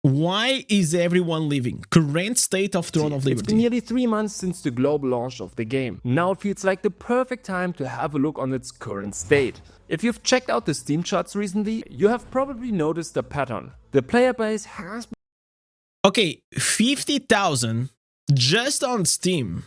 Why is everyone leaving? Current state of Throne of Liberty. It's been nearly 3 months since the global launch of the game. Now it feels like the perfect time to have a look on its current state. If you've checked out the Steam charts recently, you have probably noticed a pattern. The player base has Okay, 50,000 just on Steam.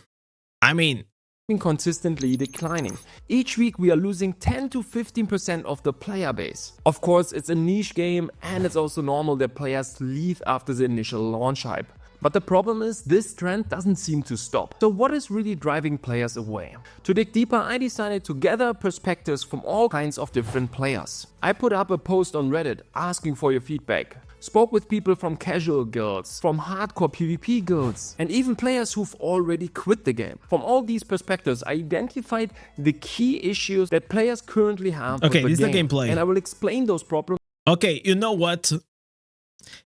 I mean, been consistently declining. Each week we are losing 10 to 15% of the player base. Of course, it's a niche game and it's also normal that players leave after the initial launch hype. But the problem is, this trend doesn't seem to stop. So what is really driving players away? To dig deeper, I decided to gather perspectives from all kinds of different players. I put up a post on Reddit asking for your feedback. Spoke with people from casual guilds, from hardcore PvP guilds, and even players who've already quit the game. From all these perspectives, I identified the key issues that players currently have with the this game, is the gameplay. and I will explain those problems. Okay, you know what?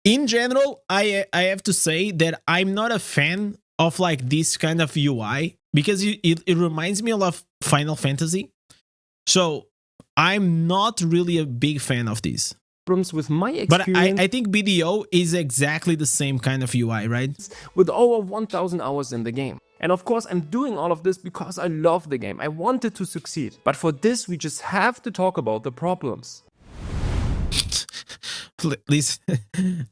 In general, I have to say that I'm not a fan of like this kind of UI because it reminds me of Final Fantasy. So I'm not really a big fan of this. With my experience, but I think BDO is exactly the same kind of UI, right? With over 1,000 hours in the game. And of course, I'm doing all of this because I love the game. I wanted to succeed. But for this, we just have to talk about the problems. Please,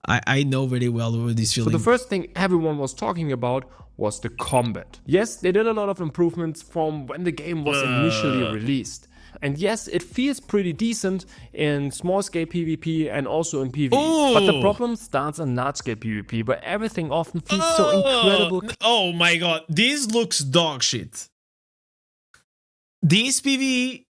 I know very well what this feeling. So the first thing everyone was talking about was the combat. Yes, they did a lot of improvements from when the game was initially released. And yes, it feels pretty decent in small-scale PvP and also in PvE. Ooh. But the problem starts in large-scale PvP, where everything often feels so incredible. Oh my god, this looks dog shit. This PvP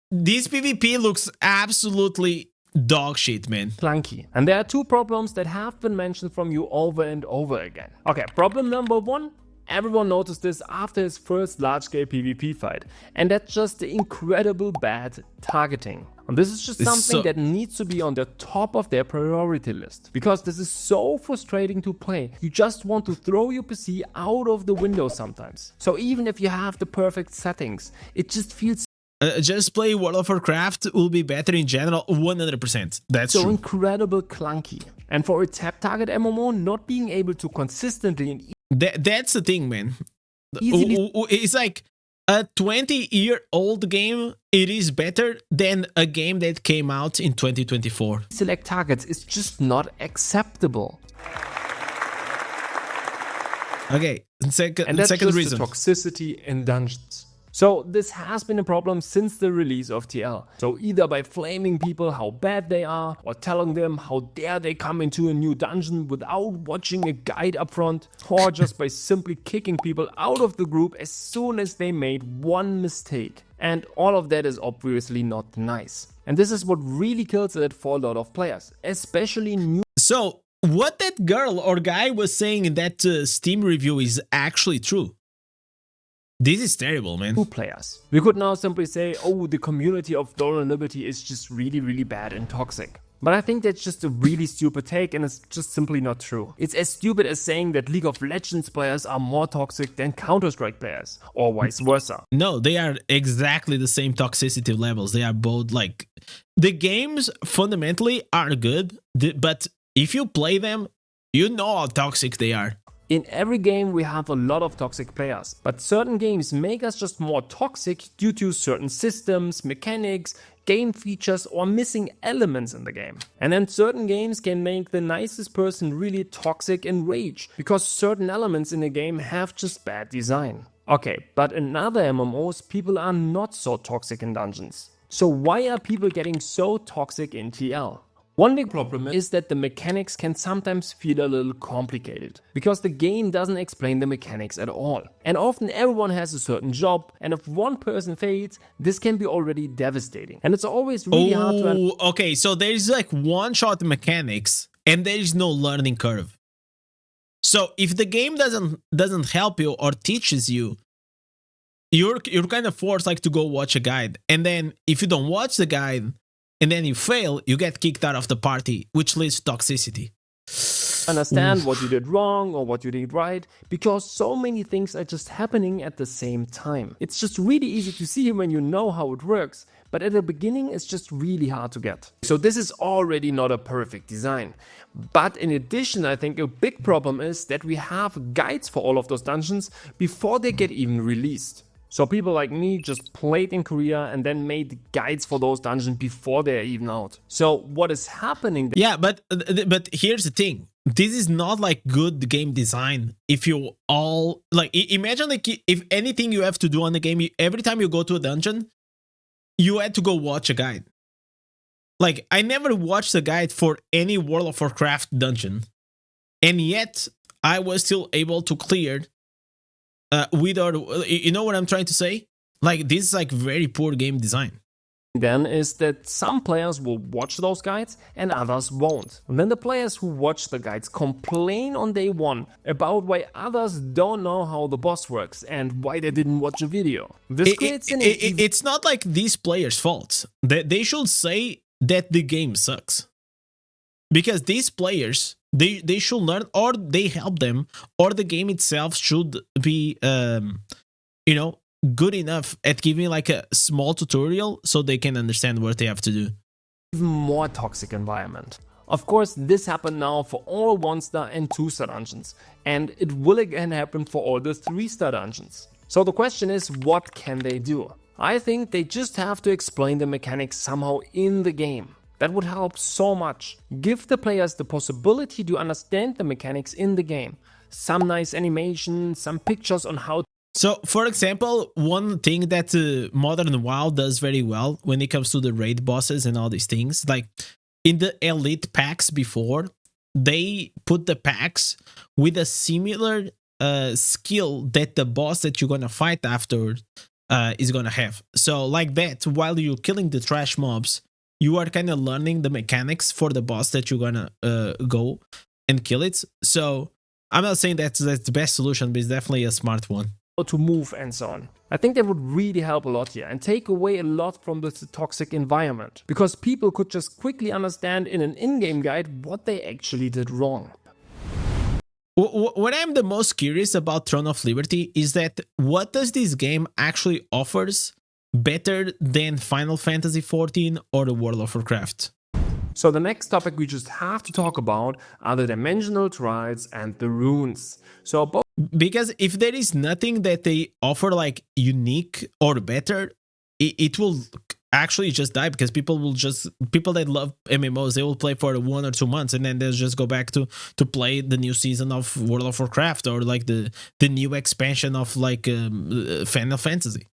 looks absolutely dog shit, man. Clunky. And there are two problems that have been mentioned from you over and over again. Okay, problem number one. Everyone noticed this after his first large-scale PvP fight, and that's just the incredible bad targeting. And this is just something that needs to be on the top of their priority list, because this is so frustrating to play. You just want to throw your PC out of the window sometimes. So even if you have the perfect settings, it just feels just play World of Warcraft will be better in general, 100%. That's so true. incredible clunky. And for a tap target MMO, not being able to consistently and that's the thing, man. easily It's like a 20-year-old game. It is better than a game that came out in 2024. select targets is just not acceptable. Okay, And second that's just reason. the toxicity in dungeons. So this has been a problem since the release of TL. So either by flaming people how bad they are, or telling them how dare they come into a new dungeon without watching a guide up front, or just by simply kicking people out of the group as soon as they made one mistake. And all of that is obviously not nice. And this is what really kills it for a lot of players, especially new. So what that girl or guy was saying in that Steam review is actually true. This is terrible, man. Players. We could now simply say, oh, the community of Throne of Liberty is just really, really bad and toxic. But I think that's just a really stupid take, and it's just simply not true. It's as stupid as saying that League of Legends players are more toxic than Counter-Strike players, or vice versa. No, they are exactly the same toxicity levels. They are both like... The games fundamentally are good, but if you play them, you know how toxic they are. In every game we have a lot of toxic players, but certain games make us just more toxic due to certain systems, mechanics, game features or missing elements in the game. And then certain games can make the nicest person really toxic and rage, because certain elements in the game have just bad design. Okay, but in other MMOs people are not so toxic in dungeons. So why are people getting so toxic in TL? One big problem is that the mechanics can sometimes feel a little complicated, because the game doesn't explain the mechanics at all. And often everyone has a certain job, and if one person fails, this can be already devastating. And it's always really hard to... Okay, so there's like one-shot mechanics, and there is no learning curve. So if the game doesn't help you or teaches you, you're kind of forced like to go watch a guide. And then if you don't watch the guide, and then you fail, you get kicked out of the party, which leads to toxicity. understand what you did wrong or what you did right, because so many things are just happening at the same time. It's just really easy to see when you know how it works, but at the beginning it's just really hard to get. So this is already not a perfect design. But in addition, I think a big problem is that we have guides for all of those dungeons before they get even released. So people like me just played in Korea and then made guides for those dungeons before they're even out. So what is happening? Yeah, but here's the thing. This is not like good game design. If you all like, imagine like if anything you have to do on the game, every time you go to a dungeon, you had to go watch a guide. Like I never watched a guide for any World of Warcraft dungeon, and yet I was still able to clear. Without, you know what I'm trying to say? Like this is like very poor game design. Then is that some players will watch those guides and others won't. And then the players who watch the guides complain on day one about why others don't know how the boss works and why they didn't watch a video. This creates an it's not like these players' fault. They should say that the game sucks. Because these players, they should learn, or they help them, or the game itself should be, you know, good enough at giving like a small tutorial so they can understand what they have to do. Even more toxic environment. Of course, this happened now for all 1-star and 2-star dungeons, and it will again happen for all the 3-star dungeons. So the question is, what can they do? I think they just have to explain the mechanics somehow in the game. That would help so much. Give the players the possibility to understand the mechanics in the game. Some nice animation, some pictures on how. So, for example, one thing that Modern WoW does very well when it comes to the raid bosses and all these things, like in the elite packs before, they put the packs with a similar skill that the boss that you're gonna fight after is gonna have. So, like that, while you're killing the trash mobs, you are kind of learning the mechanics for the boss that you're gonna go and kill it. So I'm not saying that's the best solution, but it's definitely a smart one. To move and so on. I think that would really help a lot here and take away a lot from the toxic environment, because people could just quickly understand in an in-game guide what they actually did wrong. What I'm the most curious about Throne of Liberty is that what does this game actually offers better than Final Fantasy XIV or the World of Warcraft? So the next topic we just have to talk about are the dimensional trials and the runes. So because if there is nothing that they offer like unique or better, it will actually just die, because people that love MMOs, they will play for 1 or 2 months and then they'll just go back to play the new season of World of Warcraft or like the new expansion of like Final Fantasy.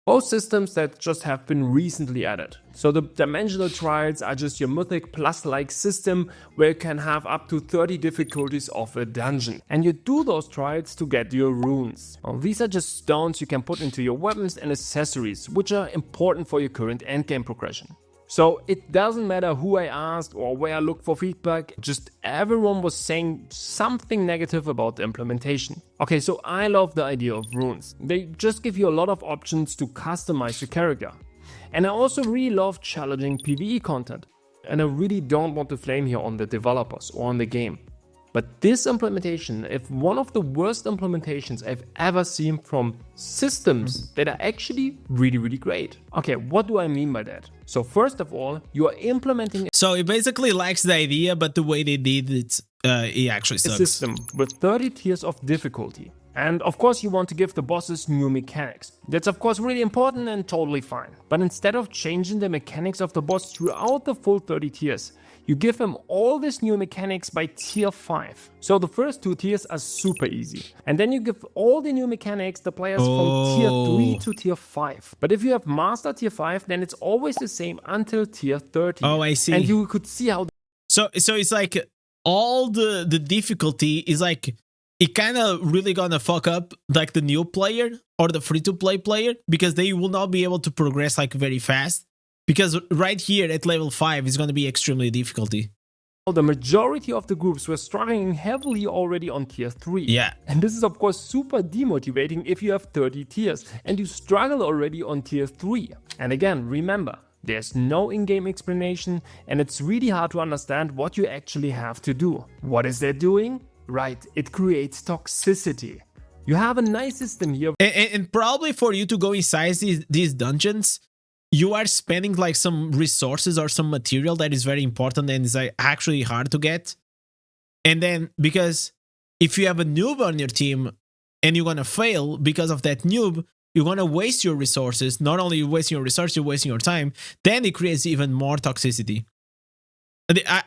Both systems that just have been recently added. So the dimensional trials are just your Mythic Plus-like system where you can have up to 30 difficulties of a dungeon. And you do those trials to get your runes. Well, these are just stones you can put into your weapons and accessories, which are important for your current endgame progression. So it doesn't matter who I asked or where I looked for feedback, just everyone was saying something negative about the implementation. Okay, so I love the idea of runes. They just give you a lot of options to customize your character. And I also really love challenging PvE content. And I really don't want to flame here on the developers or on the game. But this implementation is one of the worst implementations I've ever seen from systems that are actually really, really great. Okay, what do I mean by that? So first of all, you are implementing. So it basically likes the idea, but the way they did it, it actually sucks. A system with 30 tiers of difficulty. And of course you want to give the bosses new mechanics. That's of course really important and totally fine. But instead of changing the mechanics of the boss throughout the full 30 tiers, you give them all these new mechanics by tier 5. So the first 2 tiers are super easy. And then you give all the new mechanics the players from tier 3 to tier 5. But if you have master tier 5, then it's always the same until tier 30. Oh, I see. And you could see how. So it's like all the difficulty is like, it kind of really gonna fuck up like the new player or the free-to-play player, because they will not be able to progress like very fast. Because right here at level 5 is going to be extremely difficulty. The majority of the groups were struggling heavily already on tier 3. Yeah. And this is of course super demotivating if you have 30 tiers and you struggle already on tier 3. And again, remember, There's no in-game explanation, and it's really hard to understand what you actually have to do. What is that doing? Right, it creates toxicity. You have a nice system here. And probably for you to go inside these dungeons, you are spending like some resources or some material that is very important and is like actually hard to get. And then because if you have a noob on your team and you're gonna fail because of that noob, you're gonna waste your resources. Not only you're wasting your resources, you're wasting your time. Then it creates even more toxicity.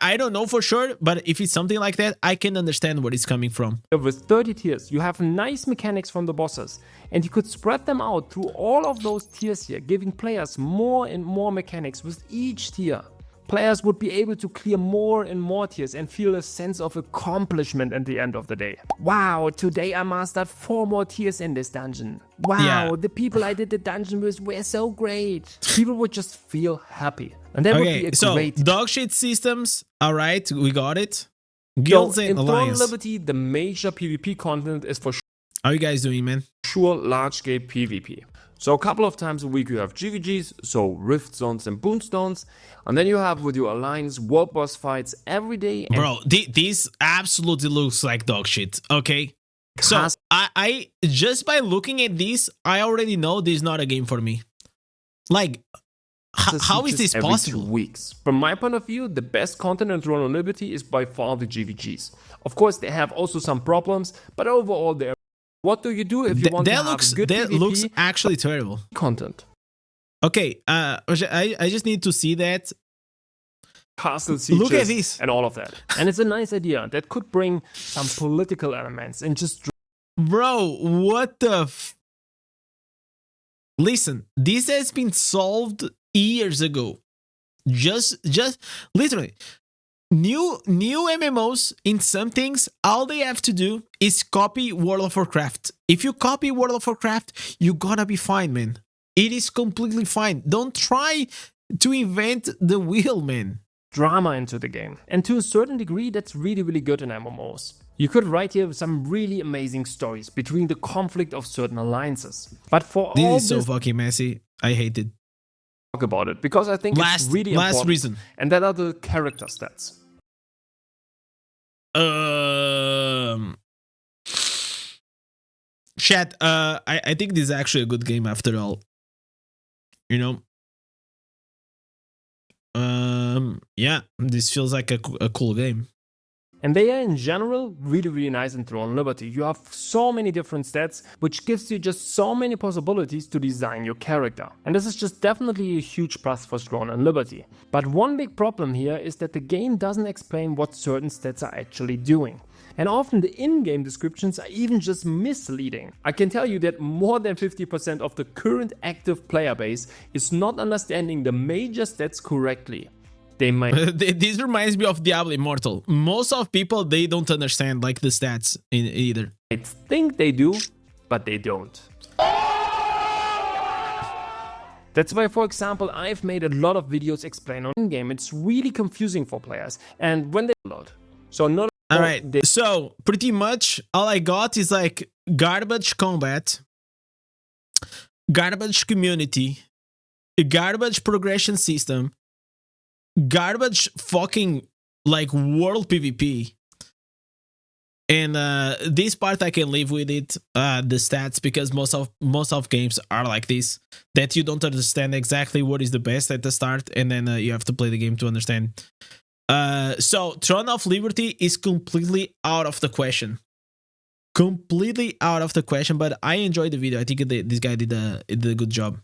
I don't know for sure, but if it's something like that, I can understand where it's coming from. With 30 tiers, you have nice mechanics from the bosses, and you could spread them out through all of those tiers here, giving players more and more mechanics with each tier. Players would be able to clear more and more tiers and feel a sense of accomplishment at the end of the day. Wow, today I mastered 4 more tiers in this dungeon. Wow, yeah. The people I did the dungeon with were so great. People would just feel happy. And that would be a great... dogshit systems, alright, we got it. Guilds and Alliance. In Liberty, the major PvP content is for sure. How you guys doing, man? Sure, large-scale PvP. So a couple of times a week you have GVGs, so Rift Zones and Boonstones, and then you have with your Alliance world boss fights every day. Bro, this absolutely looks like dog shit, okay? So I just by looking at this, I already know this is not a game for me. Like, how is this possible? 2 weeks. From my point of view, the best content in Throne of Liberty is by far the GVGs. Of course, they have also some problems, but overall they're... What do you do if you want to have good PvP? That looks actually terrible. Content. Okay, I just need to see that. Castle sieges. Look at this. And all of that. And it's a nice idea that could bring some political elements and just... Bro, what the Listen, this has been solved years ago. Just literally. New MMOs, in some things, all they have to do is copy World of Warcraft. If you copy World of Warcraft, you're gonna be fine, man. It is completely fine. Don't try to invent the wheel, man. Drama into the game. And to a certain degree, that's really, really good in MMOs. You could write here some really amazing stories between the conflict of certain alliances. But for all this is so fucking messy. I hate it. Talk about it, because I think it's really important. Last reason. And that are the character stats. Chat, I think this is actually a good game after all. You know? Yeah, this feels like a cool game. And they are in general really, really nice in Throne of Liberty. You have so many different stats, which gives you just so many possibilities to design your character. And this is just definitely a huge plus for Throne of Liberty. But one big problem here is that the game doesn't explain what certain stats are actually doing. And often the in-game descriptions are even just misleading. I can tell you that more than 50% of the current active player base is not understanding the major stats correctly. They might. This reminds me of Diablo Immortal. Most of people, they don't understand like the stats either. I think they do, but they don't. That's why, for example, I've made a lot of videos explain on in-game. It's really confusing for players, and when they load. So not. All right. So pretty much all I got is like garbage combat, garbage community, garbage progression system, garbage fucking like world PvP, and this part I can live with it, the stats, because most of games are like this, that you don't understand exactly what is the best at the start, and then you have to play the game to understand. So Throne of Liberty is completely out of the question. Completely out of the question, but I enjoyed the video. I think this guy did a good job.